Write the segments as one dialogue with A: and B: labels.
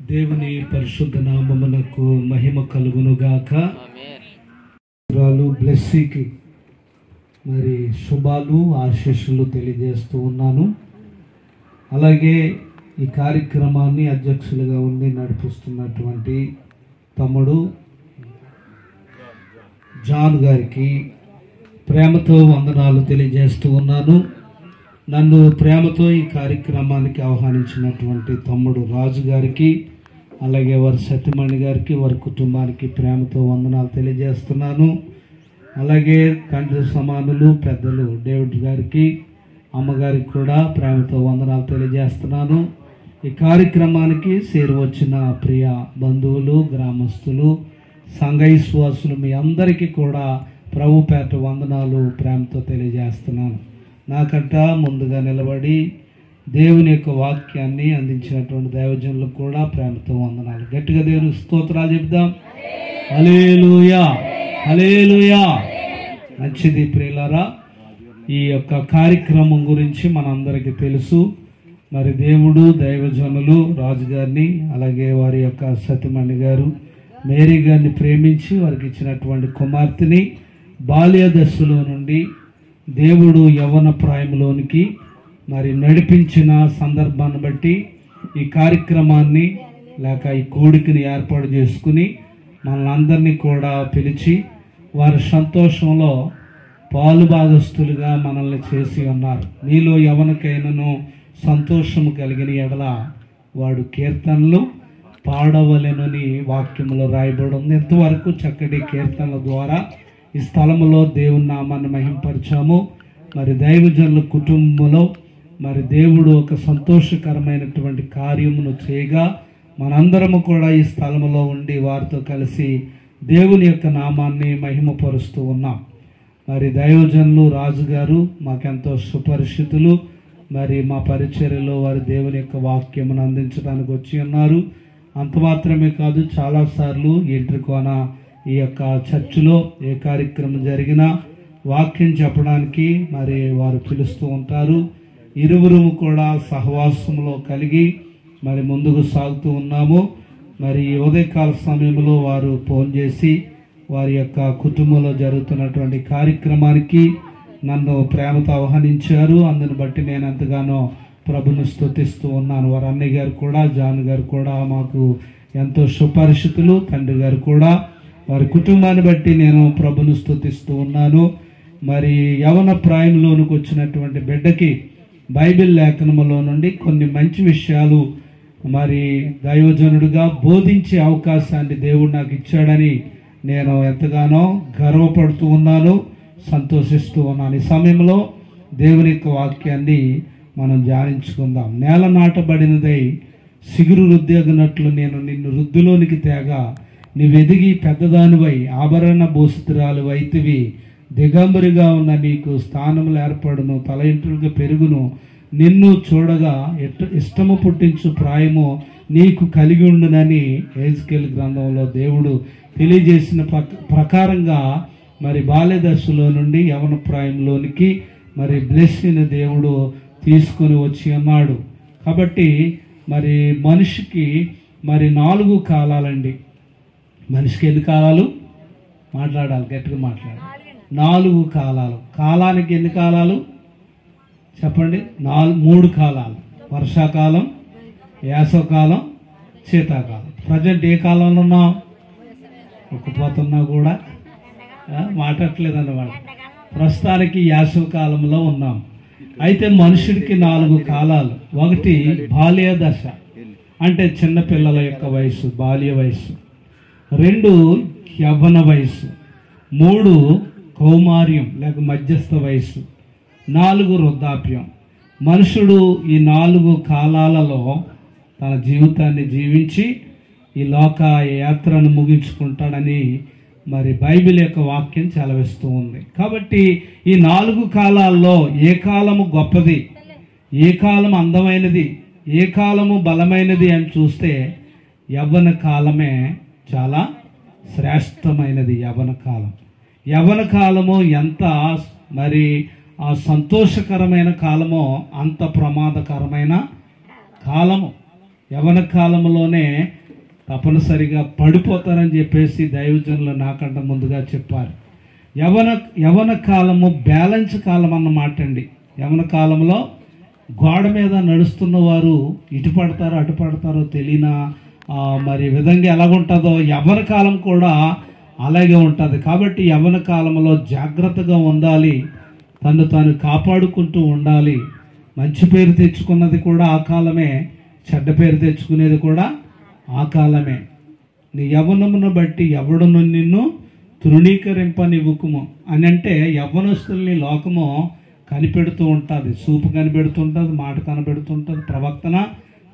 A: దేవుని పరిశుద్ధ నామమునకు మహిమ కలుగునుగాక. బ్లెస్సీకి మరి శుభాలు ఆశీస్సులు తెలియజేస్తూ ఉన్నాను. అలాగే ఈ కార్యక్రమాన్ని అధ్యక్షులుగా ఉండి నడిపిస్తున్నటువంటి తమ్ముడు జాన్ గారికి ప్రేమతో వందనాలు తెలియజేస్తూ ఉన్నాను. నన్ను ప్రేమతో ఈ కార్యక్రమానికి ఆహ్వానించినటువంటి తమ్ముడు రాజు గారికి, అలాగే వారి సత్యమణి గారికి, వారి కుటుంబానికి ప్రేమతో వందనాలు తెలియజేస్తున్నాను. అలాగే తండ్రి సమానులు పెద్దలు డేవిడ్ గారికి, అమ్మగారికి కూడా ప్రేమతో వందనాలు తెలియజేస్తున్నాను. ఈ కార్యక్రమానికి చేరువచ్చిన ప్రియ బంధువులు, గ్రామస్తులు, సంఘ విశ్వాసులు మీ అందరికీ కూడా ప్రభు పేట వందనాలు ప్రేమతో తెలియజేస్తున్నాను. నాకంట ముందుగా నిలబడి దేవుని యొక్క వాక్యాన్ని అందించినటువంటి దైవజనులకు కూడా ప్రేమతో వందనాలు. గట్టిగా దేవునికి స్తోత్రాలు చెప్దాం. హల్లెలూయా, హల్లెలూయా. మంచిది ప్రియులారా, ఈ యొక్క కార్యక్రమం గురించి మనందరికీ తెలుసు. మరి దేవుడు దైవజనులు రాజుగారిని, అలాగే వారి యొక్క సతీమణి గారు మేరీ గారిని ప్రేమించి వారికి ఇచ్చినటువంటి కుమార్తెని బాల్య దశలో నుండి దేవుడు యవ్వన ప్రాయంలోనికి మరి నడిపించిన సందర్భాన్ని బట్టి ఈ కార్యక్రమాన్ని లేక ఈ కోడికని ఏర్పాటు చేసుకుని మనల్ని కూడా పిలిచి వారి సంతోషంలో పాలుభాగస్తులుగా మనల్ని చేసి ఉన్నారు. నీలో ఎవరికైనాను సంతోషము కలిగిన ఎడల వాడు కీర్తనలు పాడవలెనని వాక్యంలో రాయబడి ఉంది. ఇంతవరకు చక్కటి కీర్తనల ద్వారా ఈ స్థలంలో దేవుని నామాన్ని మహింపరిచాము. మరి దైవజనుల కుటుంబంలో మరి దేవుడు ఒక సంతోషకరమైనటువంటి కార్యమును చేయగా మనందరము కూడా ఈ స్థలంలో ఉండి వారితో కలిసి దేవుని యొక్క నామాన్ని మహిమపరుస్తూ ఉన్నాం. మరి దైవజనులు రాజుగారు మాకెంతో సుపరిచితులు. మరి మా పరిచర్యలో వారి దేవుని యొక్క వాక్యమును అందించడానికి వచ్చి ఉన్నారు. అంత మాత్రమే కాదు, చాలాసార్లు ఇంటికోన ఈ యొక్క చర్చిలో ఏ కార్యక్రమం జరిగినా వాక్యం చెప్పడానికి మరి వారు పిలుస్తూ ఉంటారు. ఇరువురు కూడా సహవాసంలో కలిగి మరి ముందుకు సాగుతూ ఉన్నాము. మరి ఉదయకాల సమయంలో వారు ఫోన్ చేసి వారి యొక్క కుటుంబంలో జరుగుతున్నటువంటి కార్యక్రమానికి నన్ను ప్రేమతో ఆహ్వానించారు. అందుని బట్టి నేను ఎంతగానో ప్రభును స్తుతిస్తూ ఉన్నాను. వారి అన్నయ్య గారు కూడా, జాన్ గారు కూడా మాకు ఎంతో సుపరిచితులు. తండ్రి గారు కూడా, వారి కుటుంబాన్ని బట్టి నేను ప్రభును స్తుతిస్తూ ఉన్నాను. మరి యవన ప్రాయంలోనికి వచ్చినటువంటి బిడ్డకి బైబిల్ లేఖనములో నుండి కొన్ని మంచి విషయాలు మరి దైవజనుడిగా బోధించే అవకాశాన్ని దేవుడు నాకు ఇచ్చాడని నేను ఎంతగానో గర్వపడుతూ ఉన్నాను, సంతోషిస్తూ ఉన్నాను. ఈ సమయంలో దేవుని యొక్క వాక్యాన్ని మనం ధ్యానించుకుందాం. నేల నాటబడినదై సిగురు రుద్దగినట్లు నేను నిన్ను రుద్దులోనికి తేగా నీవెదిగి పెద్దదానివై ఆభరణ భూషితురాలు వైతివి. దిగంబరిగా ఉన్న నీకు స్థానములు ఏర్పడును, తల ఇంటులుగా పెరుగును. నిన్ను చూడగా ఇష్టము పుట్టించు ప్రాయము నీకు కలిగి ఉండునని హెజ్కేల్ గ్రంథంలో దేవుడు తెలియజేసిన ప్రకారంగా మరి బాల్య దశలో నుండి యవన ప్రాయంలోనికి మరి బ్లెస్సింగ్ దేవుడు తీసుకొని వచ్చి అన్నాడు. కాబట్టి మరి మనిషికి మరి 4 కాలాలండి. మనిషికి ఎన్ని కాలాలు? మాట్లాడాలి, గట్టిగా మాట్లాడాలి. 4 కాలాలు. కాలానికి ఎన్ని కాలాలు చెప్పండి? 3 కాలాలు. వర్షాకాలం, వేసవకాలం, శీతాకాలం. ప్రజెంట్ ఏ కాలంలో ఉన్నాం? ఒక్కపోతున్నా కూడా మాట్లాడట్లేదు అన్నమాట. ప్రస్తుతానికి వేసవ కాలంలో ఉన్నాం. అయితే మనుషుడికి 4 కాలాలు. 1 బాల్య దశ, అంటే చిన్నపిల్లల యొక్క వయసు, బాల్య వయసు. 2 యవ్వన వయసు. 3 కౌమార్యం లేక మధ్యస్థ వయసు. 4 వృద్ధాప్యం. మనుషుడు ఈ 4 కాలాలలో తన జీవితాన్ని జీవించి ఈ లోక యాత్రను ముగించుకుంటాడని మరి బైబిల్ యొక్క వాక్యం సెలవిస్తూ ఉంది. కాబట్టి ఈ 4 కాలాల్లో ఏ కాలము గొప్పది, ఏ కాలం అందమైనది, ఏ కాలము బలమైనది అని చూస్తే యవ్వన కాలమే చాలా శ్రేష్టమైనది. యవ్వన కాలం. యవ్వన కాలము ఎంత మరి ఆ సంతోషకరమైన కాలమో అంత ప్రమాదకరమైన కాలము. యవ్వన కాలంలోనే తప్పనిసరిగా పడిపోతారని చెప్పేసి దైవజనులు నాకంటే ముందుగా చెప్పారు. యవన కాలము బ్యాలెన్స్ కాలం అన్నమాట అండి. యవన కాలంలో గోడ మీద నడుస్తున్న వారు ఇటు పడతారో అటు పడతారో తెలియని మరి విధంగా ఎలాగుంటుందో యవన కాలం కూడా అలాగే ఉంటుంది. కాబట్టి యవన కాలంలో జాగ్రత్తగా ఉండాలి, తను తాను కాపాడుకుంటూ ఉండాలి. మంచి పేరు తెచ్చుకున్నది కూడా ఆ కాలమే, చెడ్డ పేరు తెచ్చుకునేది కూడా ఆ కాలమే. నీ యవ్వనమును బట్టి ఎవడును నిన్ను తృణీకరింపనివ్వకుము అని అంటే, యవ్వనస్తుల్ని లోకము కనిపెడుతూ ఉంటుంది, చూపు కనిపెడుతుంటుంది, మాట కనిపెడుతుంటుంది, ప్రవర్తన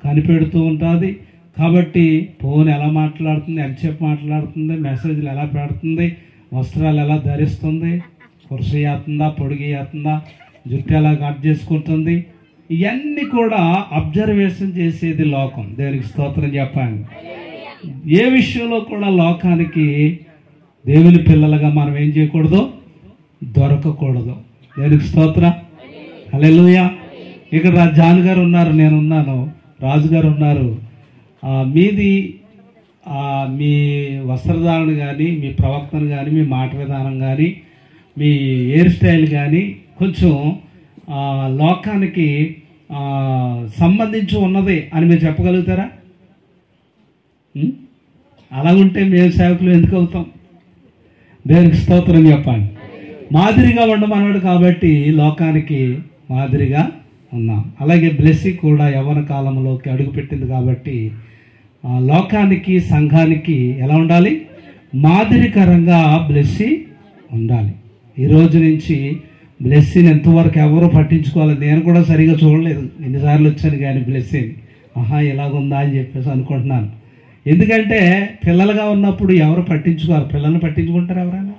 A: కనిపెడుతూ ఉంటుంది. కాబట్టి ఫోన్ ఎలా మాట్లాడుతుంది, ఎంతసేపు మాట్లాడుతుంది, మెసేజ్లు ఎలా పెడుతుంది, వస్త్రాలు ఎలా ధరిస్తుంది, కుర్చీ చేస్తుందా, పొడిగి చేస్తుందా, జుట్టు ఎలా కట్ చేసుకుంటుంది, ఇవన్నీ కూడా అబ్జర్వేషన్ చేసేది లోకం. దేవునికి స్తోత్రం చెప్పండి. ఏ విషయంలో కూడా లోకానికి దేవుని పిల్లలుగా మనం ఏం చేయకూడదు, దొరకకూడదు. దేవునికి స్తోత్రం. హల్లెలూయా. ఇక్కడ జాన్ గారు ఉన్నారు, నేనున్నాను, రాజుగారు ఉన్నారు. మీది మీ వస్త్రధారణ కానీ, మీ ప్రవర్తన కానీ, మీ మాట విధానం కానీ, మీ హెయిర్ స్టైల్ కానీ కొంచెం లోకానికి సంబంధించి ఉన్నది అని మీరు చెప్పగలుగుతారా? అలాగుంటే మేము సేవకులు ఎందుకు అవుతాం? దేవునికి స్తోత్రం చెప్పండి. మాదిరిగా ఉండమన్నాడు కాబట్టి లోకానికి మాదిరిగా ఉన్నాం. అలాగే బ్లెస్సీ కూడా యవ్వన కాలంలోకి అడుగుపెట్టింది కాబట్టి లోకానికి, సంఘానికి ఎలా ఉండాలి? మాదిరికరంగా బ్లెస్సీ ఉండాలి. ఈ రోజు నుంచి బ్లెస్సీని ఎంతవరకు ఎవరో పట్టించుకోవాలి. నేను కూడా సరిగా చూడలేదు, ఎన్నిసార్లు వచ్చాను కానీ బ్లెస్సీని ఇలాగుందా అని చెప్పేసి అనుకుంటున్నాను. ఎందుకంటే పిల్లలుగా ఉన్నప్పుడు ఎవరు పట్టించుకోరు. పిల్లల్ని పట్టించుకుంటారు ఎవరైనా?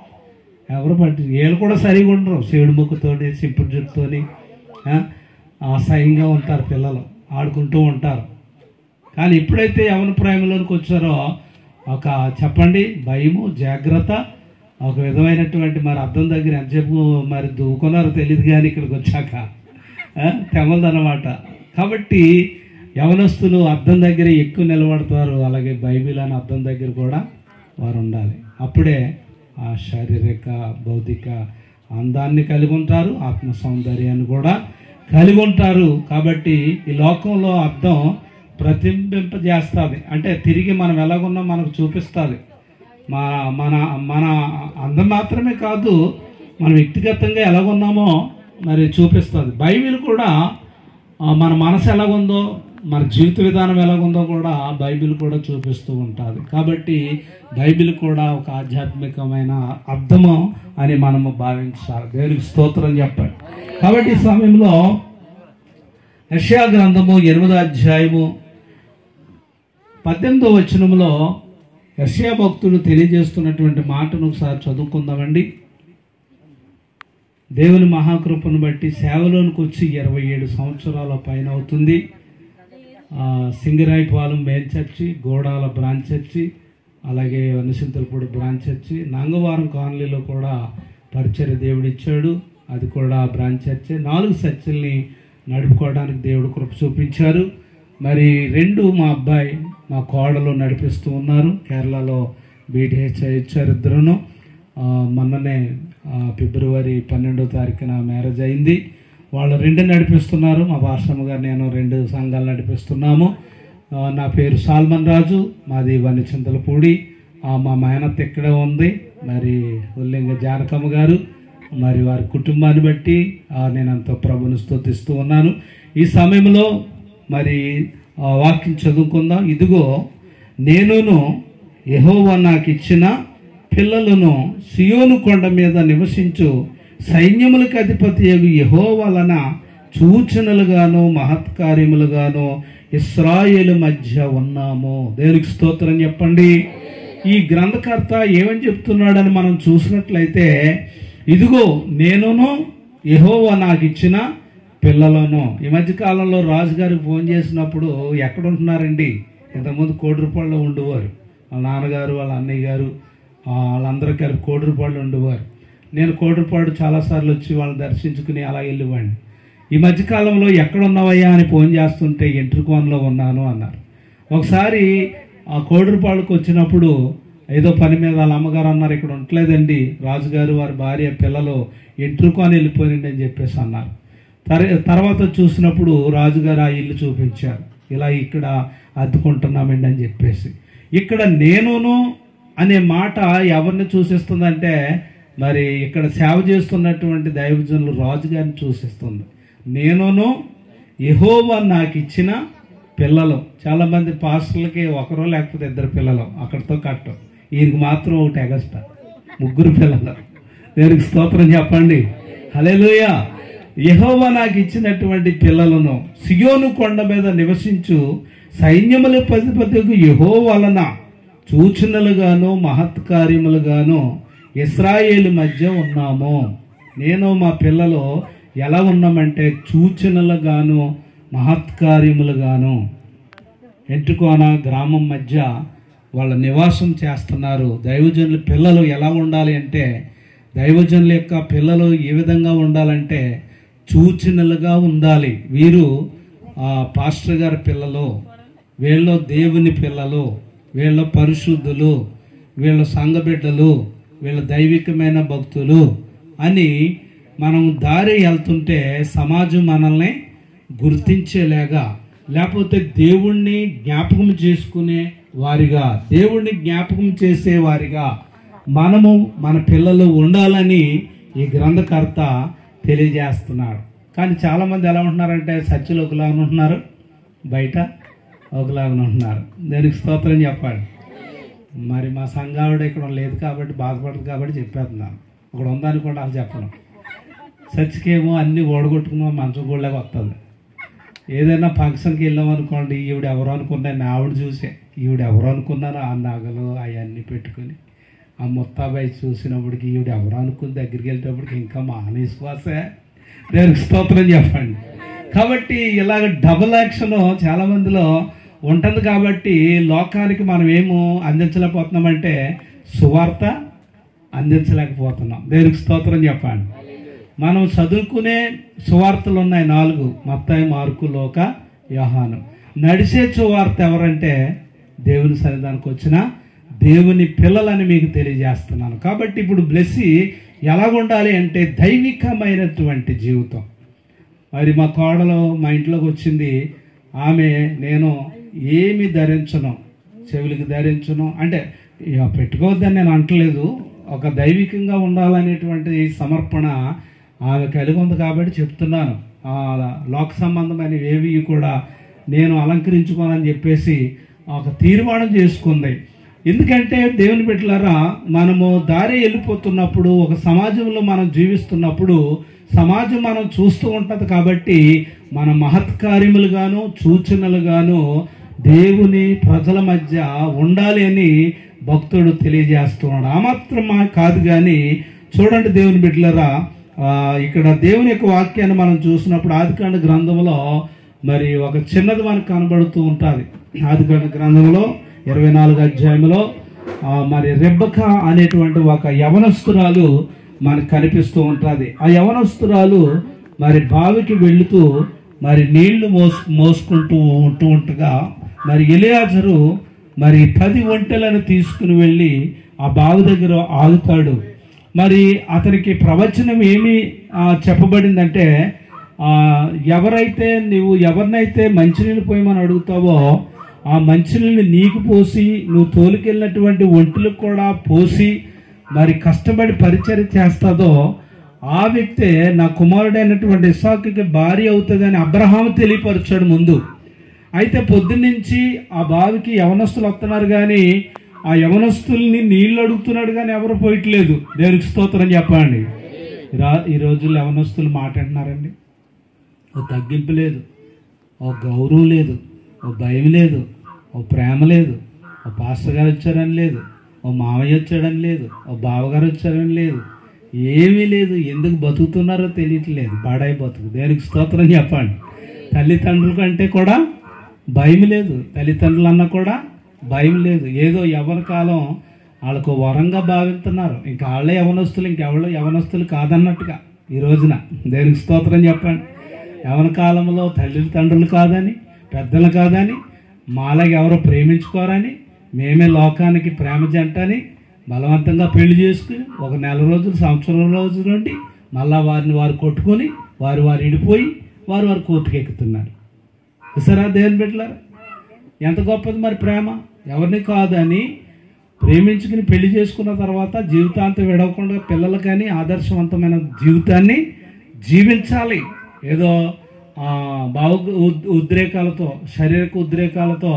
A: ఎవరు వీళ్ళు కూడా సరిగా ఉండరు. శివుడి ముక్కుతోని, సింపుల్ జుట్టుతోని అసహ్యంగా ఉంటారు. పిల్లలు ఆడుకుంటూ ఉంటారు. కానీ ఎప్పుడైతే యవన ప్రేమలోనికి వచ్చారో ఒక చెప్పండి భయము, జాగ్రత్త, ఒక విధమైనటువంటి మరి అద్దం దగ్గర ఎంతసేపు మరి దూకున్నారో తెలియదు కానీ ఇక్కడికి వచ్చాక తెమలదన్నమాట. కాబట్టి యవనస్తులు అద్దం దగ్గర ఎక్కువ నిలబడతారు. అలాగే బైబిల్ అనే అద్దం దగ్గర కూడా వారు ఉండాలి. అప్పుడే ఆ శారీరక, భౌతిక అందాన్ని కలిగి ఉంటారు, ఆత్మ సౌందర్యాన్ని కూడా కలిగి ఉంటారు. కాబట్టి ఈ లోకంలో అద్దం ప్రతిబింపజేస్తుంది. అంటే తిరిగి మనం ఎలాగున్నాం మనకు చూపిస్తుంది. మన మన అందం మాత్రమే కాదు, మన వ్యక్తిగతంగా ఎలాగున్నామో మరి చూపిస్తుంది. బైబిల్ కూడా మన మనసు ఎలాగుందో, మన జీవిత విధానం ఎలాగుందో కూడా బైబిల్ కూడా చూపిస్తూ ఉంటుంది. కాబట్టి బైబిల్ కూడా ఒక ఆధ్యాత్మికమైన అర్థము అని మనము భావించాలి. దేవునికి స్తోత్రం చెప్పండి. కాబట్టి ఈ సమయంలో యెషయా గ్రంథము 8వ అధ్యాయము 18వ వచనంలో యెషయా భక్తుడు తెలియజేస్తున్నటువంటి మాటను ఒకసారి చదువుకుందామండి. దేవుని మహాకృపను బట్టి సేవలోనికి వచ్చి 27 సంవత్సరాల పైన అవుతుంది. సింగరాయిపాలెం మెయిన్ చర్చి, గోడాల బ్రాంచ్ చర్చి, అలాగే వనసింతలపూడి బ్రాంచ్ చర్చి, నంగవారం కాలనీలో కూడా పరిచర్య దేవుడు ఇచ్చాడు. అది కూడా బ్రాంచ్ చర్చి. 4 చర్చిల్ని నడుపుకోవడానికి దేవుడు కృప చూపించారు. మరి 2 మా అబ్బాయి, మా కోడలు నడిపిస్తూ ఉన్నారు. కేరళలో బీటీహెచ్ఐ ఇచ్చారు ఇద్దరును. మొన్ననే ఫిబ్రవరి 12వ తారీఖున మ్యారేజ్ అయింది. వాళ్ళు 2 నడిపిస్తున్నారు. మా భాషమ్మ గారు నేను 2 సంఘాలు నడిపిస్తున్నాము. నా పేరు సాల్మన్ రాజు, మాది వనిచింతలపూడి. మా మేనత్త ఇక్కడే ఉంది, మరి ఉల్లింగ జానకమ్మ గారు. మరి వారి కుటుంబాన్ని బట్టి నేను అంత ప్రభుని స్తుతిస్తూ ఉన్నాను. ఈ సమయంలో మరి వాక్యం చదువుకుందాం. ఇదిగో నేనును యెహోవా నాకు ఇచ్చిన పిల్లలను సియోను కొండ మీద నివసించు సైన్యములకు అధిపతి యెహోవా వలన సూచనలుగాను మహత్కార్యములుగాను ఇశ్రాయేలు మధ్య ఉన్నాము. దేవునికి స్తోత్రం చెప్పండి. ఈ గ్రంథకర్త ఏమని చెప్తున్నాడని మనం చూసినట్లయితే, ఇదిగో నేనును యెహోవా నాకు ఇచ్చిన పిల్లలను. ఈ మధ్యకాలంలో రాజుగారికి ఫోన్ చేసినప్పుడు ఎక్కడ ఉంటున్నారండి? ఇంతకుముందు కోడిరపాడులో ఉండేవారు. వాళ్ళ నాన్నగారు, వాళ్ళ అన్నయ్య గారు, వాళ్ళందరూ కలిపి కోడిరపాడులో ఉండేవారు. నేను కోడిరపాడు చాలాసార్లు వచ్చి వాళ్ళని దర్శించుకుని అలా వెళ్ళేవాడిని. ఈ మధ్యకాలంలో ఎక్కడ ఉన్నావయ్యా అని ఫోన్ చేస్తుంటే ఎంట్రుకోనలో ఉన్నాను అన్నారు. ఒకసారి ఆ కోడూరుపాళ్ళకు వచ్చినప్పుడు ఏదో పని మీద వాళ్ళ అమ్మగారు అన్నారు, ఇక్కడ ఉండలేదండి, రాజుగారు వారి భార్య పిల్లలు ఎంట్రుకొని వెళ్ళిపోయింది అని చెప్పేసి అన్నారు. తర్వాత చూసినప్పుడు రాజుగారు ఆ ఇల్లు చూపించారు, ఇలా ఇక్కడ అద్దుకుంటున్నామండి అని చెప్పేసి. ఇక్కడ నేనును అనే మాట ఎవరిని సూచిస్తుందంటే, మరి ఇక్కడ సేవ చేస్తున్నటువంటి దైవజనులు రాజుగారిని సూచిస్తుంది. నేనును యెహోవా నాకు ఇచ్చిన పిల్లలు. చాలామంది పాస్టర్లకి ఒకరో లేకపోతే ఇద్దరు పిల్లలు, అక్కడితో కట్టు. ఈయనకి మాత్రం ఒకటి ఎగస్ట్రా, 3 పిల్లలు. దేవునికి స్తోత్రం చెప్పండి, హల్లెలూయా. యెహోవా నాకు ఇచ్చినటువంటి పిల్లలను సియోను కొండ మీద నివసించు సైన్యముల అధిపతియగు యెహోవా వలన సూచనలుగాను మహత్కార్యములుగాను ఇశ్రాయేలు మధ్య ఉన్నాము. నేను మా పిల్లలు ఎలా ఉన్నామంటే సూచనలుగాను మహత్కార్యములుగాను ఎంటుకోన గ్రామం మధ్య వాళ్ళ నివాసం చేస్తున్నారు. దైవజనుల పిల్లలు ఎలా ఉండాలి అంటే, దైవజనుల యొక్క పిల్లలు ఏ విధంగా ఉండాలంటే సూచనలుగా ఉండాలి. వీరు పాస్టర్ గారి పిల్లలు, వీళ్ళు దేవుని పిల్లలు, వీళ్ళ పరిశుద్ధులు, వీళ్ళ సంఘ బిడ్డలు, వీళ్ళ దైవికమైన భక్తులు అని మనం దారి వెళ్తుంటే సమాజం మనల్ని గుర్తించేలాగా, లేకపోతే దేవుణ్ణి జ్ఞాపకం చేసుకునే వారిగా, దేవుణ్ణి జ్ఞాపకం చేసేవారిగా మనము మన పిల్లలు ఉండాలని ఈ గ్రంథకర్త తెలియజేస్తున్నాడు. కానీ చాలామంది ఎలా ఉంటున్నారంటే చర్చిలో ఒకలాగా ఉంటున్నారు, బయట ఒకలాగా ఉంటున్నారు. దానికి స్తోత్రం చెప్పాలి. మరి మా సంఘావిడ ఇక్కడ లేదు కాబట్టి బాధపడదు కాబట్టి చెప్పేస్తున్నాను. ఇక్కడ ఉందనుకోండి అది చెప్పను. చర్చికేమో అన్నీ ఓడగొట్టుకున్నాం, మంచం గోళ్ళగా వస్తుంది. ఏదైనా ఫంక్షన్కి వెళ్ళాం అనుకోండి, ఈవిడ ఎవరు అనుకున్నాను, ఆవిడ చూసే ఈవిడ ఎవరు అనుకున్నాను, ఆ నగలు అవన్నీ పెట్టుకుని ఆ ముత్తాబాయి చూసినప్పటికి ఈవిడ ఎవరు అనుకుని దగ్గరికి వెళ్ళేటప్పటికి ఇంకా మానేశ్వాసే. దేవునికి స్తోత్రం చెప్పండి. కాబట్టి ఇలాగ డబుల్ యాక్షన్ చాలా మందిలో ఉంటుంది. కాబట్టి లోకానికి మనం ఏమో అందించలేకపోతున్నామంటే సువార్త అందించలేకపోతున్నాం. దేవునికి స్తోత్రం చెప్పండి. మనం చదువుకునే సువార్తలు ఉన్నాయి 4, మత్తయి, మార్కు, లూకా, యోహాను. నడిచే సువార్త ఎవరంటే దేవుని సన్నిధానికి వచ్చిన దేవుని పిల్లలని మీకు తెలియజేస్తున్నాను. కాబట్టి ఇప్పుడు బ్లెస్సి ఎలా ఉండాలి అంటే దైవికమైనటువంటి జీవితం. మరి మా కోడలు మా ఇంట్లోకి వచ్చింది, ఆమె నేను ఏమి ధరించను, చెవులకి ధరించను అంటే పెట్టుకోవద్దని నేను అంటలేదు, ఒక దైవికంగా ఉండాలనేటువంటి సమర్పణ ఆమె కలిగి ఉంది కాబట్టి చెప్తున్నాను. లోక సంబంధమైన ఏవి కూడా నేను అలంకరించుకోనని చెప్పేసి ఒక తీర్మానం చేసుకుంది. ఎందుకంటే దేవుని బిడ్డలారా, మనము దారి వెళ్ళిపోతున్నప్పుడు, ఒక సమాజంలో మనం జీవిస్తున్నప్పుడు సమాజం మనం చూస్తూ ఉంటుంది. కాబట్టి మన మహత్కార్యములుగాను సూచనలుగాను దేవుని ప్రజల మధ్య ఉండాలి అని భక్తుడు తెలియజేస్తున్నాడు. ఆ మాత్రం కాదు కానీ చూడండి దేవుని బిడ్డలారా, ఇక్కడ దేవుని యొక్క వాక్యాన్ని మనం చూసినప్పుడు ఆదికాండ గ్రంథంలో మరి ఒక చిన్నది మనకు కనబడుతూ ఉంటుంది. ఆదికాండ గ్రంథంలో 24వ అధ్యాయంలో మరి రెబెక్క అనేటువంటి ఒక యవనస్తురాలు మనకు కనిపిస్తూ ఉంటుంది. ఆ యవనస్తురాలు మరి బావికి వెళుతూ మరి నీళ్లు మోసుకుంటూ ఉంటుండగా మరి ఎలియాజరు మరి 10 ఒంటెలను తీసుకుని వెళ్ళి ఆ బావి దగ్గర ఆగుతాడు. మరి అతనికి ప్రవచనం ఏమి చెప్పబడిందంటే, ఎవరినైతే మంచినీళ్ళు పోయమని అడుగుతావో ఆ మంచినీళ్ళు నీకు పోసి నువ్వు తోలుకెళ్ళినటువంటి ఒంటెలకు కూడా పోసి మరి కష్టపడి పరిచర్య చేస్తాదో ఆ వ్యక్తే నా కుమారుడైనటువంటి ఇస్సాకుకి భార్య అవుతుందని అబ్రహాము తెలియపరిచాడు ముందు. అయితే పొద్దున్నుంచి ఆ బావికి యవనస్తులు వస్తున్నారు, కానీ ఆ యవనస్తుల్ని నీళ్ళు అడుగుతున్నాడు కానీ ఎవరు పోయట్లేదు. దేవునికి స్తోత్రం చెప్పండి. ఈ రోజుల్లో యవనస్తులు మాట్లాడుతున్నారండి. ఓ తగ్గింపు లేదు, ఓ గౌరవం లేదు, ఓ భయం లేదు, ఓ ప్రేమ లేదు, ఓ పాస్టర్ గారు వచ్చారని లేదు, ఓ మామయ్య వచ్చాడని లేదు, ఓ బావగారు వచ్చారని లేదు, ఏమీ లేదు. ఎందుకు బతుకుతున్నారో తెలియట్లేదు, పాడాయి బతుకు. దేవునికి స్తోత్రం చెప్పండి. తల్లిదండ్రుల కంటే కూడా భయం లేదు, తల్లిదండ్రులు అన్నా కూడా భయం లేదు. ఏదో యవ్వన కాలం వాళ్ళకు వరంగా భావిస్తున్నారు. ఇంకా వాళ్ళే యవనస్తులు, ఇంకెవరో యవనస్తులు కాదన్నట్టుగా ఈ రోజున. దేవునికి స్తోత్రం చెప్పండి. యవన కాలంలో తల్లిదండ్రులు కాదని, పెద్దలు కాదని, మాలాగా ఎవరో ప్రేమించుకోరని, మేమే లోకానికి ప్రేమ జంట అని బలవంతంగా పెళ్లి చేసుకుని ఒక నెల రోజులు సంవత్సరం రోజులు నుండి మళ్ళా వారిని వారు కొట్టుకొని వారు విడిపోయి వారు కోర్టుకు ఎక్కుతున్నారు. సరే దేవుని బిడ్డలారా, ఎంత గొప్పది మరి ప్రేమ. ఎవరిని కాదని ప్రేమించుకుని పెళ్లి చేసుకున్న తర్వాత జీవితాంతం విడవకుండా పిల్లలు కానీ ఆదర్శవంతమైన జీవితాన్ని జీవించాలి. ఏదో భావ ఉద్రేకాలతో శారీరక ఉద్రేకాలతో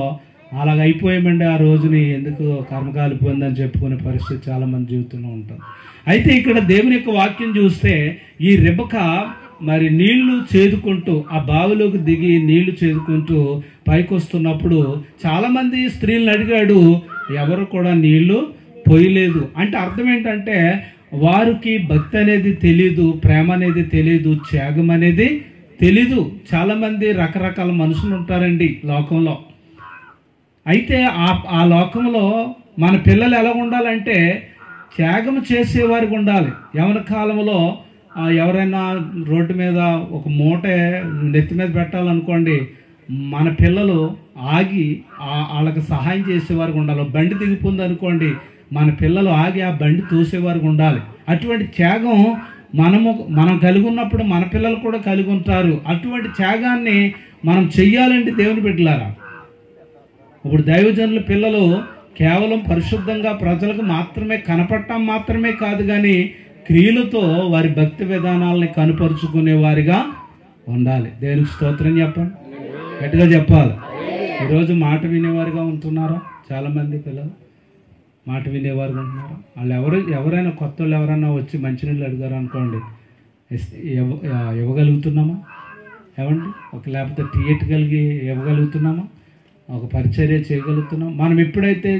A: అలాగ అయిపోయామండి ఆ రోజుని, ఎందుకు కర్మ కాలిపోయిందని చెప్పుకునే పరిస్థితి చాలామంది జీవితంలో ఉంటుంది. అయితే ఇక్కడ దేవుని యొక్క వాక్యం చూస్తే ఈ రెబెకా మరి నీళ్లు చేదుకుంటూ ఆ బావిలోకి దిగి నీళ్లు చేదుకుంటూ పైకి వస్తున్నప్పుడు చాలామంది స్త్రీలను అడిగాడు, ఎవరు కూడా నీళ్లు పోయలేదు. అంటే అర్థం ఏంటంటే వారికి భక్తి అనేది తెలీదు, ప్రేమ అనేది తెలీదు, త్యాగం అనేది తెలీదు. చాలామంది రకరకాల మనుషులు ఉంటారండి లోకంలో. అయితే ఆ లోకంలో మన పిల్లలు ఎలా ఉండాలంటే త్యాగం చేసేవారికి ఉండాలి. యవన కాలంలో ఎవరైనా రోడ్డు మీద ఒక మూట నెత్తి మీద పెట్టాలనుకోండి, మన పిల్లలు ఆగి వాళ్ళకి సహాయం చేసేవారికి ఉండాలి. బండి దిగిపోయింది అనుకోండి, మన పిల్లలు ఆగి ఆ బండి తోసేవారికి ఉండాలి. అటువంటి త్యాగం మనం కలిగి ఉన్నప్పుడు మన పిల్లలు కూడా కలిగి ఉంటారు. అటువంటి త్యాగాన్ని మనం చెయ్యాలంటే దేవుని బిడ్డలారా. ఇప్పుడు దైవజనుల పిల్లలు కేవలం పరిశుద్ధంగా ప్రజలకు మాత్రమే కనపడటం మాత్రమే కాదు, కానీ క్రియలతో వారి భక్తి విధానాలని కనుపరుచుకునే వారిగా ఉండాలి. దేవునికి స్తోత్రం చెప్పండి, గట్టిగా చెప్పాలి. ఈరోజు మాట వినేవారుగా ఉంటున్నారా? చాలామంది పిల్లలు మాట వినేవారుగా ఉంటున్నారు. వాళ్ళు ఎవరైనా కొత్త వాళ్ళు ఎవరైనా వచ్చి మంచినీళ్ళు అడిగారు అనుకోండి, ఇవ్వగలుగుతున్నామా? ఏమండి, లేకపోతే టీయట్ ఇవ్వగలుగుతున్నామా? ఒక పరిచర్య చేయగలుగుతున్నాం? మనం ఎప్పుడైతే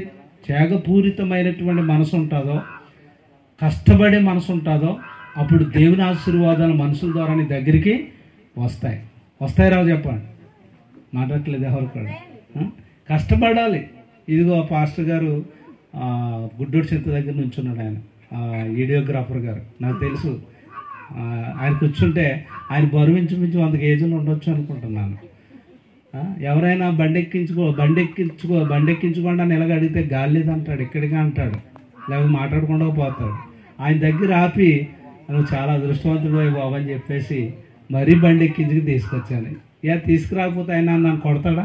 A: త్యాగపూరితమైనటువంటి మనసు ఉంటుందో, కష్టపడే మనసు ఉంటుందో, అప్పుడు దేవుని ఆశీర్వాదాలు మనుషుల ద్వారా నీ దగ్గరికి వస్తాయి రావు చెప్పండి. మాట్లాడట్లేదు ఎవరు కూడా. కష్టపడాలి. ఇదిగో పాస్టర్ గారు గుడ్డూరు చింత దగ్గర నుంచి ఉన్నాడు, ఆయన వీడియోగ్రాఫర్ గారు, నాకు తెలుసు. ఆయన కూర్చుంటే ఆయన బరువు ఇంచుమించు 100 కేజీలు ఉండొచ్చు అనుకుంటున్నాను. ఎవరైనా బండి ఎక్కించుకోండి అని ఎలాగ అడిగితే గాలి లేదంటాడు, ఎక్కడిగా అంటాడు, లేకపోతే మాట్లాడకుండా పోతాడు. ఆయన దగ్గర ఆపి నువ్వు చాలా అదృష్టవంతుడు బాబు అని చెప్పేసి మరీ బండి ఎక్కించుకు తీసుకొచ్చాను. తీసుకురాకపోతే ఆయన నన్ను కొడతాడా?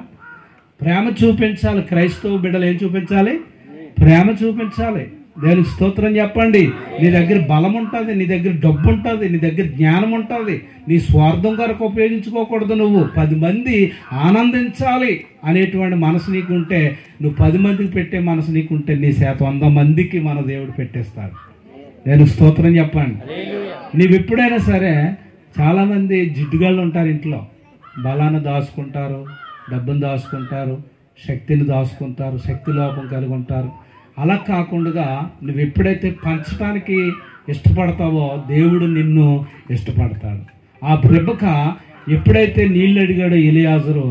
A: ప్రేమ చూపించాలి. క్రైస్తవ బిడ్డలు ఏం చూపించాలి? ప్రేమ చూపించాలి. దేవునికి స్తోత్రం చెప్పండి. నీ దగ్గర బలం ఉంటుంది, నీ దగ్గర డబ్బు ఉంటుంది, నీ దగ్గర జ్ఞానం ఉంటుంది. నీ స్వార్థం కొరకు ఉపయోగించుకోకూడదు. నువ్వు 10 మంది ఆనందించాలి అనేటువంటి మనసు నీకుంటే, నువ్వు 10 మందికి పెట్టే మనసు నీకుంటే, నీ చేత 100 మందికి మన దేవుడు పెట్టేస్తాడు. దేవునికి స్తోత్రం చెప్పండి. నీవు ఎప్పుడైనా సరే, చాలామంది జిడ్డుగాళ్ళు ఉంటారు ఇంట్లో, బలాన్ని దాచుకుంటారు, డబ్బును దాచుకుంటారు, శక్తిని దాచుకుంటారు, శక్తి లోపం కలిగి ఉంటారు. అలా కాకుండా నువ్వు ఎప్పుడైతే పంచడానికి ఇష్టపడతావో దేవుడు నిన్ను ఇష్టపడతాడు. ఆ రెబెకా ఎప్పుడైతే నీళ్ళు అడిగాడో ఎలియాజరు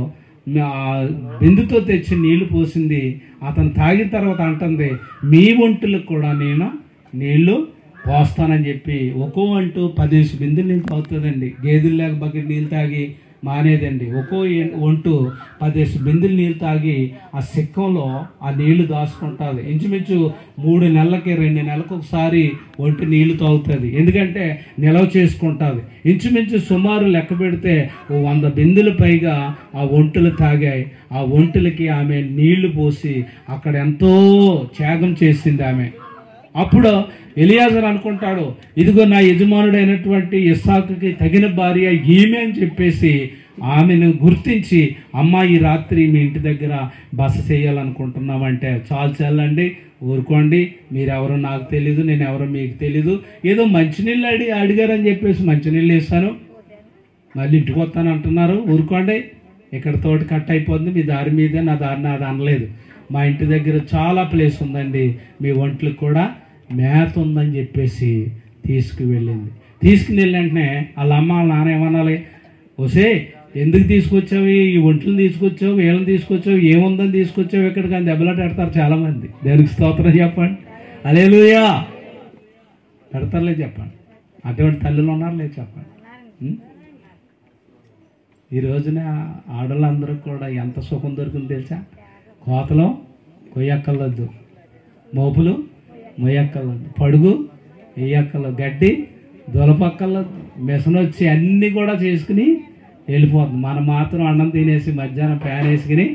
A: బిందుతో తెచ్చి నీళ్లు పోసింది. అతను తాగిన తర్వాత అంటుంది, మీ ఒంటులకు కూడా నేను నీళ్లు పోస్తానని చెప్పి ఒక్కో అంటూ 10 బిందులు నీళ్ళు తాగుతుందండి. గేదెలు లేక బకెట్ నీళ్ళు తాగి మానేదండి. ఒక్కో ఒంటు 10 బిందులు నీళ్ళు తాగి ఆ సిక్కంలో ఆ నీళ్లు దాచుకుంటుంది. ఇంచుమించు 3 నెలలకి 2 నెలలకు ఒకసారి ఒంటి నీళ్లు తాగుతుంది. ఎందుకంటే నిల్వ చేసుకుంటుంది. ఇంచుమించు సుమారు లెక్క పెడితే 100 బిందులు పైగా ఆ ఒంటులు తాగాయి. ఆ ఒంటులకి ఆమె నీళ్లు పోసి అక్కడ ఎంతో త్యాగం చేసింది ఆమె. అప్పుడు ఎలియాజరు అనుకుంటాడు, ఇదిగో నా యజమానుడైనటువంటి ఇస్సాకుకి తగిన భార్య ఈమె అని చెప్పేసి ఆమెను గుర్తించి, అమ్మ ఈ రాత్రి మీ ఇంటి దగ్గర బస చేయాలనుకుంటున్నామంటే, చాలండి, ఊరుకోండి, మీరెవరో నాకు తెలీదు, నేను ఎవరో మీకు తెలీదు, ఏదో మంచినీళ్ళు అడిగారని చెప్పేసి మంచినీళ్ళు ఇస్తాను, మళ్ళీ ఇంటికి వస్తాను అంటున్నారు, ఊరుకోండి, ఇక్కడ తోటి కట్ అయిపోతుంది, మీ దారి మీదే, నా దారి నాది అనలేదు. మా ఇంటి దగ్గర చాలా ప్లేస్ ఉందండి, మీ ఒంట్లకు కూడా మేత ఉందని చెప్పేసి తీసుకువెళ్ళింది. తీసుకుని వెంటనే వాళ్ళ అమ్మ వాళ్ళ నాన్న ఏమనాలి, ఓసే ఎందుకు తీసుకొచ్చావు, ఈ ఒంట్లు తీసుకొచ్చావు, వీళ్ళని తీసుకొచ్చావు, ఏముందని తీసుకొచ్చావు ఇక్కడ, కానీ దెబ్బలాట పెడతారు చాలామంది. దేవునికి స్తోత్రం చెప్పండి, హల్లెలూయా పెడతారులే చెప్పండి. అటువంటి తల్లులు ఉన్నారు లేదు చెప్పండి. ఈ రోజున ఆడవాళ్ళందరూ కూడా ఎంత సుఖం దొరికింది తెలుసా? కోతలో కొయ్యక్కర్లొద్దు, మోపులు మొయ్యక్కర్లొద్దు, పడుగు వేయక్కర్లేదు, గడ్డి దొలపక్కర్లేదు. మిషన్ వచ్చి అన్నీ కూడా చేసుకుని వెళ్ళిపోతుంది. మనం మాత్రం అన్నం తినేసి మధ్యాహ్నం ఫ్యాన్ వేసుకుని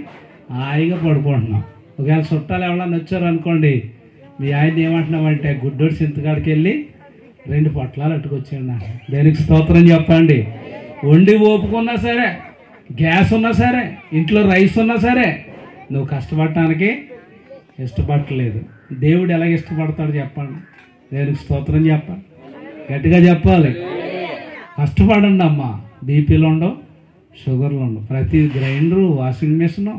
A: హాయిగా పడుకుంటున్నాం. ఒకవేళ చుట్టాలు ఎవరన్నా వచ్చారనుకోండి, మీ ఆయన ఏమంటున్నామంటే గుడ్డోడి సింతకాడికి వెళ్ళి 2 పొట్లాలు అట్టుకొచ్చాడు. దేనికి స్తోత్రం చెప్పండి. వండి ఓపుకున్నా సరే, గ్యాస్ ఉన్నా సరే, ఇంట్లో రైస్ ఉన్నా సరే, నువ్వు కష్టపడటానికి ఇష్టపడలేదు. దేవుడు ఎలాగ ఇష్టపడతాడు చెప్పండి. దేనికి స్తోత్రం చెప్పండి, గట్టిగా చెప్పాలి. కష్టపడండి అమ్మ. బీపీలు ఉండవు, షుగర్లు ఉండవు. ప్రతి గ్రైండరు, వాషింగ్ మిషను,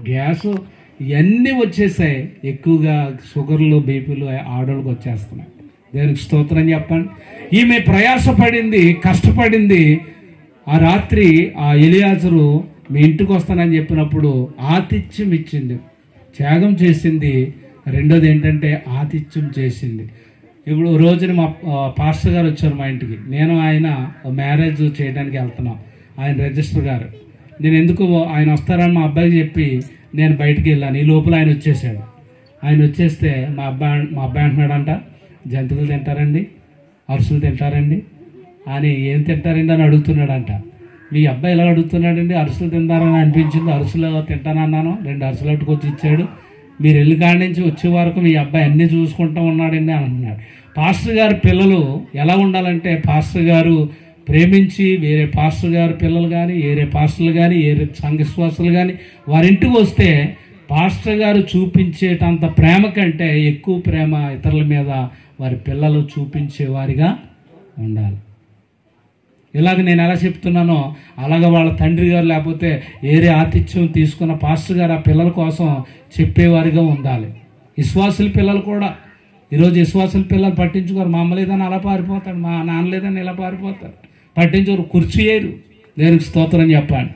A: గ్యాసు ఇవన్నీ వచ్చేసాయి. ఎక్కువగా షుగర్లు, బీపీలు ఆడోళ్ళకి వచ్చేస్తున్నాయి. దేనికి స్తోత్రం చెప్పండి. ఈమె ప్రయాసపడింది, కష్టపడింది. ఆ రాత్రి ఆ ఎలియాజరు మీ ఇంటికి వస్తానని చెప్పినప్పుడు ఆతిథ్యం ఇచ్చింది, త్యాగం చేసింది. రెండోది ఏంటంటే ఆతిథ్యం చేసింది. ఇప్పుడు రోజున మా పాస్టర్ గారు వచ్చారు మా ఇంటికి. నేను ఆయన మ్యారేజ్ చేయడానికి వెళ్తున్నాం. ఆయన రిజిస్టర్ గారు. నేను ఎందుకు ఆయన వస్తారని మా అబ్బాయికి చెప్పి నేను బయటికి వెళ్ళాను. ఈ లోపల ఆయన వచ్చేసాడు. ఆయన వచ్చేస్తే మా అబ్బాయి అంటున్నాడంట, జంతువులు తింటారండి, అరుసులు తింటారండి అని. ఏం తింటారండి అని అడుగుతున్నాడంట. మీ అబ్బాయి ఎలా అడుగుతున్నాడండి, అరుసులు తింటారని అనిపించింది. అరుసులు తింటానన్నాను, 2 అరుసులు అట్టుకొచ్చి ఇచ్చాడు. మీరు వెళ్ళి కాడి నుంచి వచ్చే వరకు మీ అబ్బాయి అన్నీ చూసుకుంటూ ఉన్నాడండి అంటున్నాడు. పాస్టర్ గారి పిల్లలు ఎలా ఉండాలంటే, పాస్టర్ గారు ప్రేమించి వేరే పాస్టర్ గారి పిల్లలు కానీ, వేరే పాస్టర్లు కానీ, వేరే సంఘ విశ్వాసులు కానీ వారింటికి వస్తే పాస్టర్ గారు చూపించేటంత ప్రేమ కంటే ఎక్కువ ప్రేమ ఇతరుల మీద వారి పిల్లలు చూపించేవారిగా ఉండాలి. ఇలాగ నేను ఎలా చెప్తున్నానో అలాగ వాళ్ళ తండ్రి గారు లేకపోతే ఏరే ఆతిథ్యం తీసుకున్న పాస్టర్ గారు ఆ పిల్లల కోసం చెప్పేవారిగా ఉండాలి. విశ్వాసుల పిల్లలు కూడా ఈరోజు విశ్వాసుల పిల్లలు పట్టించుకోరు. మా అమ్మ లేదని అలా పారిపోతాడు, మా నాన్న లేదని ఇలా పారిపోతారు, పట్టించుకోరు, కుర్చీ ఏరు. దేవునికి స్తోత్రం చెప్పండి.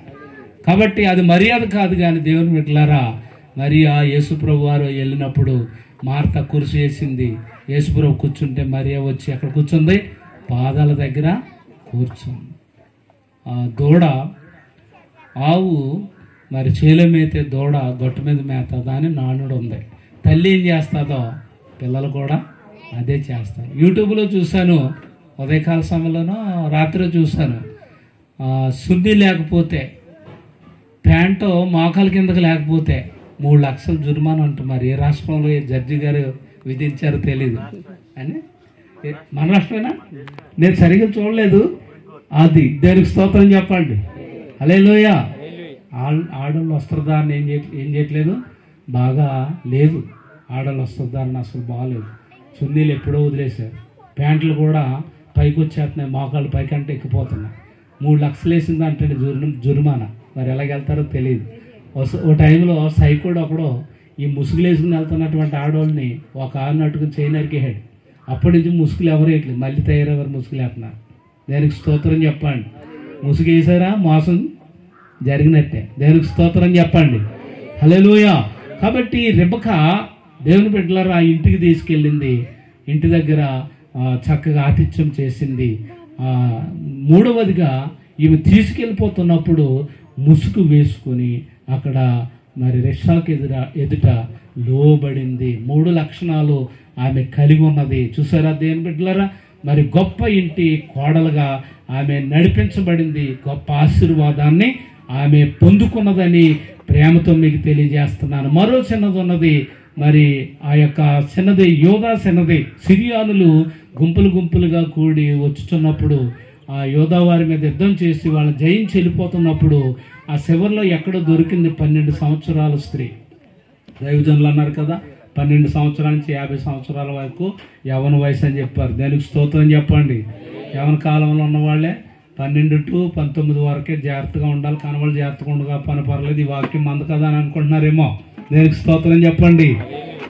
A: కాబట్టి అది మర్యాద కాదు. కానీ దేవుని బిడ్డలారా, మరియా యేసుప్రభు వారు వెళ్ళినప్పుడు మార్త కుర్చీ వేసింది. యేసుప్రభు కూర్చుంటే మరియా వచ్చి అక్కడ కూర్చుంది, పాదాల దగ్గర కూర్చుంది. దూడ, ఆవు మరి చేలో మేతే దూడ గొట్టు మీద మేత అని నానుడు ఉంది. తల్లి ఏం చేస్తుందో పిల్లలు కూడా అదే చేస్తారు. యూట్యూబ్లో చూశాను, ఉదయకాల సమయంలోనో రాత్రి చూశాను. శుద్ధి లేకపోతే, ప్యాంటు మోకాల కిందకి లేకపోతే 3 లక్షలు జుర్మానా అంట. మరి ఏ రాష్ట్రంలో ఏ జడ్జి గారు విధించారో తెలీదు అని. మన రాష్ట్రమేనా, నేను సరిగ్గా చూడలేదు. అది దేనికి స్తోత్రం చెప్పండి. హల్లెలూయా. ఆడవాళ్ళు వస్త్రధారణ ఏం చేయట్లేదు, బాగా లేదు. ఆడవాళ్ళు వస్త్రధారణ అసలు బాగాలేదు. చున్నీలు ఎప్పుడో వదిలేశారు. ప్యాంట్లు కూడా పైకి వచ్చేస్తున్నాయి, మోకాళ్ళు పైకంటే ఎక్కిపోతున్నాయి. 3 లక్షలు వేసిందంటే జుర్మానా. మరి ఎలాగెళ్తారో తెలియదు. ఓ టైంలో సైకోడు ఒకడు ఈ ముసుగులు వేసుకుని వెళ్తున్నటువంటి ఆడవాళ్ళని ఒక ఆరు నట్టుకుని చేయనరికేహాడు. అప్పటి నుంచి ముసుగులు ఎవరు వేయట్లేదు, మళ్ళీ తయారెవరు ముసుగులు వేస్తున్నారు. దానికి స్తోత్రం చెప్పండి. ముసుగు వేసారా, మోసం జరిగినట్టే. దేవునికి స్తోత్రం చెప్పండి. హల్లెలూయా. కాబట్టి రెబెకా దేవుని బిడ్డలారా ఆ ఇంటికి తీసుకెళ్ళింది. ఇంటి దగ్గర చక్కగా ఆతిథ్యం చేసింది. మూడవదిగా ఈమె తీసుకెళ్ళిపోతున్నప్పుడు ముసుగు వేసుకొని అక్కడ మరి రిక్షాకు ఎదుట లోబడింది. 3 లక్షణాలు ఆమె కలిగి ఉన్నది. చూసారా దేవుని బిడ్డలారా, మరి గొప్ప ఇంటి కోడలుగా ఆమె నడిపించబడింది. గొప్ప ఆశీర్వాదాన్ని ఆమె పొందుకున్నదని ప్రేమతో మీకు తెలియజేస్తున్నాను. మరో చిన్నది ఉన్నది. మరి ఆ యొక్క చిన్నది యోధా చిన్నది. సిరియానులు గుంపులు గుంపులుగా కూడి వచ్చుతున్నప్పుడు ఆ యోధా వారి మీద యుద్ధం చేసి వాళ్ళని జయించి వెళ్ళిపోతున్నప్పుడు ఆ శివర్లో ఎక్కడో దొరికింది 12 సంవత్సరాల స్త్రీ. దైవజనులు అన్నారు కదా, 12 సంవత్సరాల నుంచి 50 సంవత్సరాల వరకు యవ్వన వయసు అని చెప్పారు. దానికి స్తోత్రం చెప్పండి. యవ్వన కాలంలో ఉన్నవాళ్ళే 12 to 19 వరకే జాగ్రత్తగా ఉండాలి. కనవాళ్ళు జాగ్రత్తగా ఉండగా పని పర్లేదు, ఈ వాక్యం మంద కదా అని అనుకుంటున్నారేమో. దానికి స్తోత్రం చెప్పండి.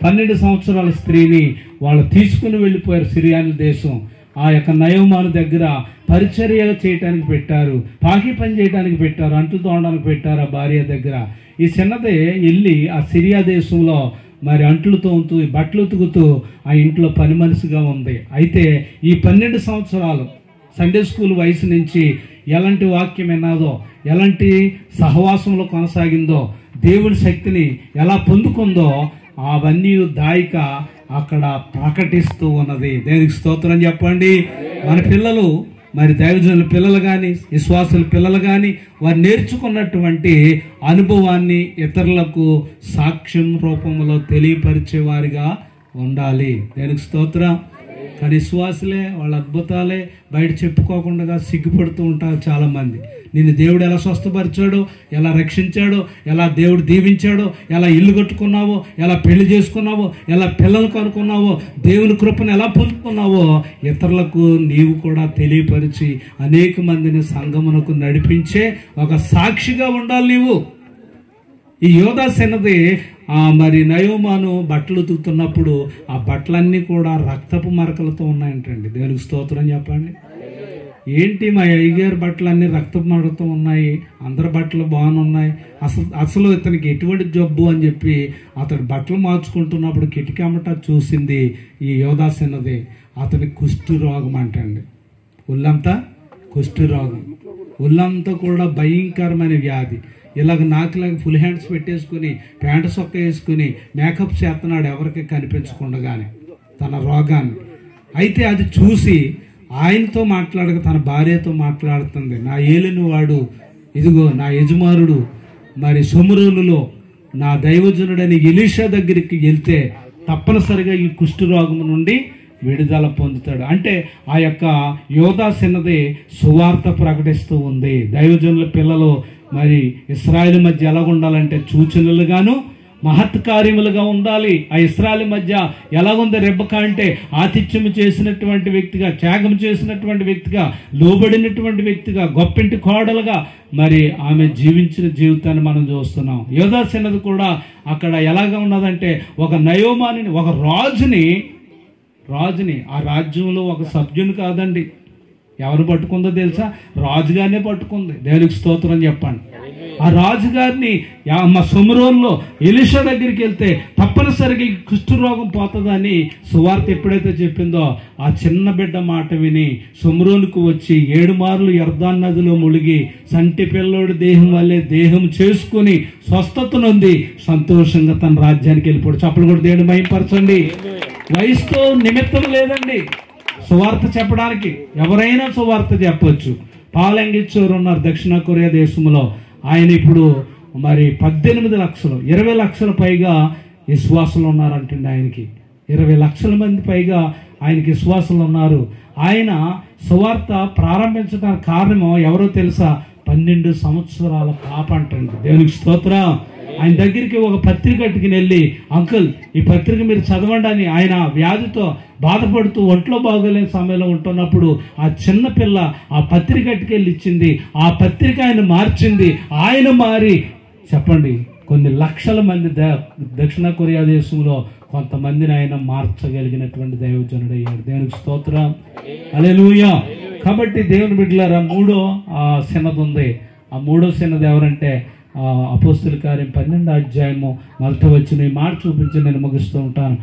A: 12 సంవత్సరాల స్త్రీని వాళ్ళు తీసుకుని వెళ్ళిపోయారు సిరియాని దేశం. ఆ యొక్క నయోమాను దగ్గర పరిచర్య చేయటానికి పెట్టారు, పాకి పని చేయడానికి పెట్టారు, అంట్లు తోడడానికి పెట్టారు ఆ భార్య దగ్గర. ఈ చిన్నదే వెళ్ళి ఆ సిరియా దేశంలో మరి అంట్లు తోముతూ బట్టలు ఉతుకుతూ ఆ ఇంట్లో పని మనిషిగా ఉంది. అయితే ఈ 12 సంవత్సరాలు సండే స్కూల్ వయసు నుంచి ఎలాంటి వాక్యం విన్నాదో, ఎలాంటి సహవాసంలో కొనసాగిందో, దేవుడి శక్తిని ఎలా పొందుకుందో అవన్నీ దాయిక అక్కడ ప్రకటిస్తూ ఉన్నది. దేనికి స్తోత్రం చెప్పండి. మన పిల్లలు, మరి దైవజనుల పిల్లలు కానీ, విశ్వాసుల పిల్లలు కానీ, వారు నేర్చుకున్నటువంటి అనుభవాన్ని ఇతరులకు సాక్ష్యం రూపంలో తెలియపరిచే వారిగా ఉండాలి. దేనికి స్తోత్రం. కానీ విశ్వాసులే వాళ్ళ అద్భుతాలే బయట చెప్పుకోకుండా సిగ్గుపడుతూ ఉంటారు చాలామంది. నిన్ను దేవుడు ఎలా స్వస్థపరిచాడో, ఎలా రక్షించాడో, ఎలా దేవుడు దీవించాడో, ఎలా ఇల్లు కట్టుకున్నావో, ఎలా పెళ్లి చేసుకున్నావో, ఎలా పిల్లలు కనుక్కున్నావో, దేవుని కృపను ఎలా పొందుకున్నావో ఇతరులకు నీవు కూడా తెలియపరిచి అనేక మందిని సంఘమునకు నడిపించే ఒక సాక్షిగా ఉండాలి నీవు. ఈ యోదాసెనది మరి నయోమాను బట్టలు ఉతుకుతున్నప్పుడు ఆ బట్టలన్నీ కూడా రక్తపు మరకలతో ఉన్నాయంటండి. దేవునికి స్తోత్రం చెప్పండి. ఏంటి మా అయ్యగారి బట్టలన్నీ రక్తపు మరకలతో ఉన్నాయి, అందరి బట్టలు బాగున్నాయి, అసలు ఇతనికి ఎటువంటి జబ్బు అని చెప్పి అతడు బట్టలు మార్చుకుంటున్నప్పుడు కిటికమ్మట చూసింది ఈ యోదాసెనది. అతని కుష్టి రోగం అంటండి. ఒళ్ళంతా కుష్టి రోగం, ఒళ్ళంతా కూడా భయంకరమైన వ్యాధి. ఇలాగ నాకులాగా ఫుల్ హ్యాండ్స్ పెట్టేసుకుని ప్యాంటు సొక్క వేసుకుని మేకప్ చేస్తున్నాడు ఎవరికి కనిపించకుండానే తన రోగాన్ని. అయితే అది చూసి ఆయనతో మాట్లాడక తన భార్యతో మాట్లాడుతుంది. నా ఏలిన వాడు ఇదిగో నా యజమానుడు మరి షోమ్రోనులో నా దైవజనుడని ఎలీషా దగ్గరికి వెళ్తే తప్పనిసరిగా ఈ కుష్ఠరోగం నుండి విడుదల పొందుతాడు. అంటే ఆ యొక్క యోదాసెనది సువార్త ప్రకటిస్తూ ఉంది. దైవజనుల పిల్లలు మరి ఇశ్రాయేలు మధ్య ఎలా ఉండాలంటే సూచనలుగాను మహత్ కార్యములుగా ఉండాలి. ఆ ఇశ్రాయేలు మధ్య ఎలాగుంది రెబెక్క అంటే ఆతిథ్యము చేసినటువంటి వ్యక్తిగా, త్యాగం చేసినటువంటి వ్యక్తిగా, లోబడినటువంటి వ్యక్తిగా, గొప్పింటి కోడలుగా మరి ఆమె జీవించిన జీవితాన్ని మనం చూస్తున్నాం. యోదాసెనది కూడా అక్కడ ఎలాగా ఉన్నదంటే ఒక నయోమాని, ఒక రాజుని ఆ రాజ్యంలో ఒక సభ్యుని కాదండి, ఎవరు పట్టుకుందో తెలుసా? రాజుగారినే పట్టుకుంది. దేవునికి స్తోత్రం చెప్పండి. ఆ రాజుగారిని మా షోమ్రోనులో ఎలీషా దగ్గరికి వెళ్తే తప్పనిసరిగా ఈ కుష్ఠరోగం పోతుందని సువార్త ఎప్పుడైతే చెప్పిందో ఆ చిన్న బిడ్డ మాట విని షోమ్రోనుకు వచ్చి 7 మార్లు యర్దాను నదిలో మునిగి సంటి పిల్లోడి దేహం వల్లే దేహం చేసుకుని స్వస్థత నొంది సంతోషంగా తన రాజ్యానికి వెళ్ళిపోడు. చప్పలు కూడా దేవుని మహిమపరచండి. వయసుతో నిమిత్తం లేదండి సువార్త చెప్పడానికి. ఎవరైనా సువార్త చెప్పొచ్చు. పాలంగిచ్చోరు ఉన్నారు దక్షిణ కొరియా దేశంలో. ఆయన ఇప్పుడు మరి 18 లక్షలు 20 లక్షల పైగా విశ్వాసులు ఉన్నారంటండి. ఆయనకి 20 లక్షల మంది పైగా ఆయనకి విశ్వాసులు ఉన్నారు. ఆయన సువార్త ప్రారంభించడానికి కారణం ఎవరో తెలుసా? 12 సంవత్సరాల పాప అంటండి. దేవునికి స్తోత్రం. ఆయన దగ్గరికి ఒక పత్రిక అట్టుకుని వెళ్ళి, అంకుల్ ఈ పత్రిక మీరు చదవండి అని, ఆయన వ్యాధితో బాధపడుతూ ఒంట్లో బాగోలేని సమయంలో ఉంటున్నప్పుడు ఆ చిన్న పిల్ల ఆ పత్రిక అట్టుకెళ్ళి ఇచ్చింది. ఆ పత్రిక ఆయన మార్చింది. ఆయన మారి చెప్పండి కొన్ని లక్షల మంది దక్షిణ కొరియా దేశంలో కొంతమందిని ఆయన మార్చగలిగినటువంటి దైవజనుడు అయ్యాడు. దేవునికి స్తోత్రం. హల్లెలూయా. కాబట్టి దేవుని బిడ్డలారా, 3వ సెనది ఉంది. ఆ 3వ సెనది ఎవరంటే అపోస్తలుల కార్యం 12వ అధ్యాయము 1వ వచనం. ఈ మాట చూపించి నేను ముగిస్తూ ఉంటాను.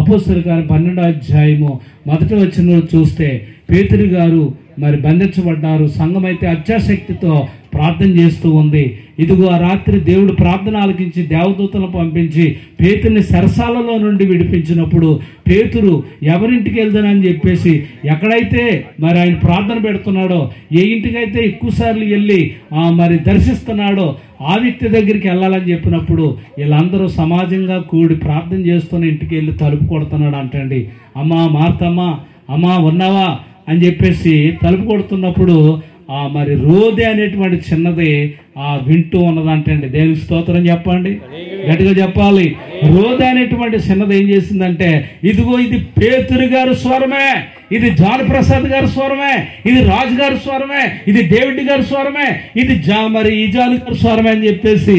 A: అపోస్తలుల కార్యం 12వ అధ్యాయము 1వ వచనంలో చూస్తే పేతురు గారు మరి బంధించబడ్డారు. సంఘం అయితే అత్యాశక్తితో ప్రార్థన చేస్తూ ఉంది. ఇదిగో ఆ రాత్రి దేవుడు ప్రార్థన ఆలకించి దేవదూతలను పంపించి పేతురుని సరసాలలో నుండి విడిపించినప్పుడు పేతురు ఎవరింటికి వెళ్తానని చెప్పేసి ఎక్కడైతే మరి ఆయన ప్రార్థన పెడుతున్నాడో, ఏ ఇంటికైతే ఎక్కువసార్లు వెళ్ళి మరి దర్శిస్తున్నాడో ఆ వ్యక్తి దగ్గరికి వెళ్ళాలని చెప్పినప్పుడు వీళ్ళందరూ సమాజంగా కూడి ప్రార్థన చేస్తున్న ఇంటికి వెళ్ళి తలుపు కొడుతున్నాడు అంటండి. అమ్మా మార్తమ్మా, అమ్మా ఉన్నావా అని చెప్పేసి తలుపు కొడుతున్నప్పుడు మరి రోదే అనేటువంటి చిన్నది వింటూ ఉన్నదంటండి. దేవునికి స్తోత్రం చెప్పండి, గట్టిగా చెప్పాలి. రోదే అనేటువంటి చిన్నది ఏం చేసిందంటే, ఇదిగో ఇది పేతురు గారి స్వరమే, ఇది జాన్ ప్రసాద్ గారి స్వరమే, ఇది రాజు గారి స్వరమే, ఇది డేవిడ్ గారి స్వరమే, ఇది మరి ఇజాలు గారి స్వరమే అని చెప్పేసి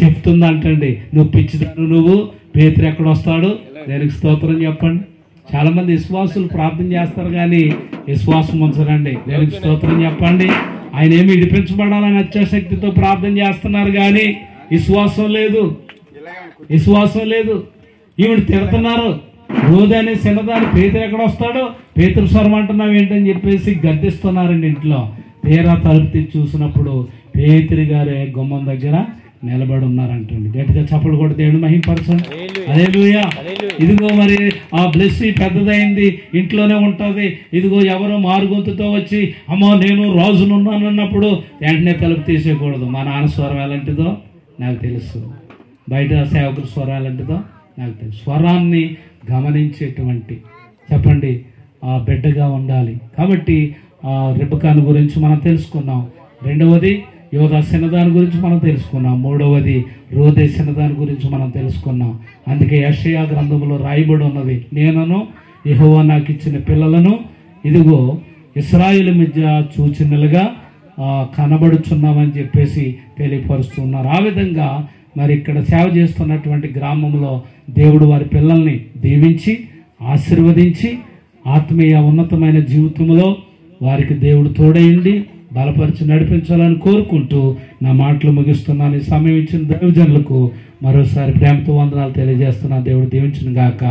A: చెప్తుందంటండి. నువ్వు పిచ్చిదాను, నువ్వు పేతురు ఎక్కడ వస్తాడు? దేవునికి స్తోత్రం చెప్పండి. చాలా మంది విశ్వాసులు ప్రార్థన చేస్తారు కానీ విశ్వాసం ఉంచరండి. దేవునికి స్తోత్రం చెప్పండి. ఆయన ఏమి విడిపించబడాలని అత్యాశక్తితో ప్రార్థన చేస్తున్నారు కానీ విశ్వాసం లేదు, విశ్వాసం లేదు. ఈవిడ తిడుతున్నారు, రోజనే చిన్నదాని పేతురు ఎక్కడ వస్తాడో, పేతురు స్వరం అంటున్నావు ఏంటని చెప్పేసి గద్దిస్తున్నారండి ఇంట్లో. తీరా తలుపు తీసి చూసినప్పుడు పేతురు గారే గుమ్మం దగ్గర నిలబడి ఉన్నారంటండి. గట్టిగా చప్పలు కూడా దేవుని మహిమపరచండి. హల్లెలూయా. ఇదిగో మరి ఆ బ్లెస్సీ పెద్దదైంది, ఇంట్లోనే ఉంటుంది. ఇదిగో ఎవరో మారుగుంతుతో వచ్చి అమ్మో నేను రాజునున్నాను అన్నప్పుడు వెంటనే తలుపు తీసేయకూడదు. మా నాన్న స్వరం ఎలాంటిదో నాకు తెలుసు, బయట సేవకుల స్వరం ఎలాంటిదో నాకు తెలుసు. స్వరాన్ని గమనించేటువంటి చెప్పండి ఆ బిడ్డగా ఉండాలి. కాబట్టి రిబకాను గురించి మనం తెలుసుకున్నాం. రెండవది యోధా సినదాని గురించి మనం తెలుసుకున్నాం. మూడవది రోదే సినదాని గురించి మనం తెలుసుకున్నాం. అందుకే యెషయా గ్రంథంలో రాయబడి ఉన్నది, నేనును యెహోవా నాకు ఇచ్చిన పిల్లలను ఇదిగో ఇశ్రాయేలు మధ్య సూచనలుగా కనబడుచున్నామని చెప్పేసి తెలియపరుస్తున్నారు. ఆ విధంగా మరి ఇక్కడ సేవ చేస్తున్నటువంటి గ్రామంలో దేవుడు వారి పిల్లల్ని దీవించి ఆశీర్వదించి ఆత్మీయ ఉన్నతమైన జీవితంలో వారికి దేవుడు తోడైండి బలపరిచి నడిపించాలని కోరుకుంటూ నా మాటలు ముగిస్తున్నాను. ఈ సమయం ఇచ్చిన దైవజనులకు మరోసారి ప్రేమతో వందనాలు తెలియజేస్తున్నా. దేవుడు దీవించును గాక.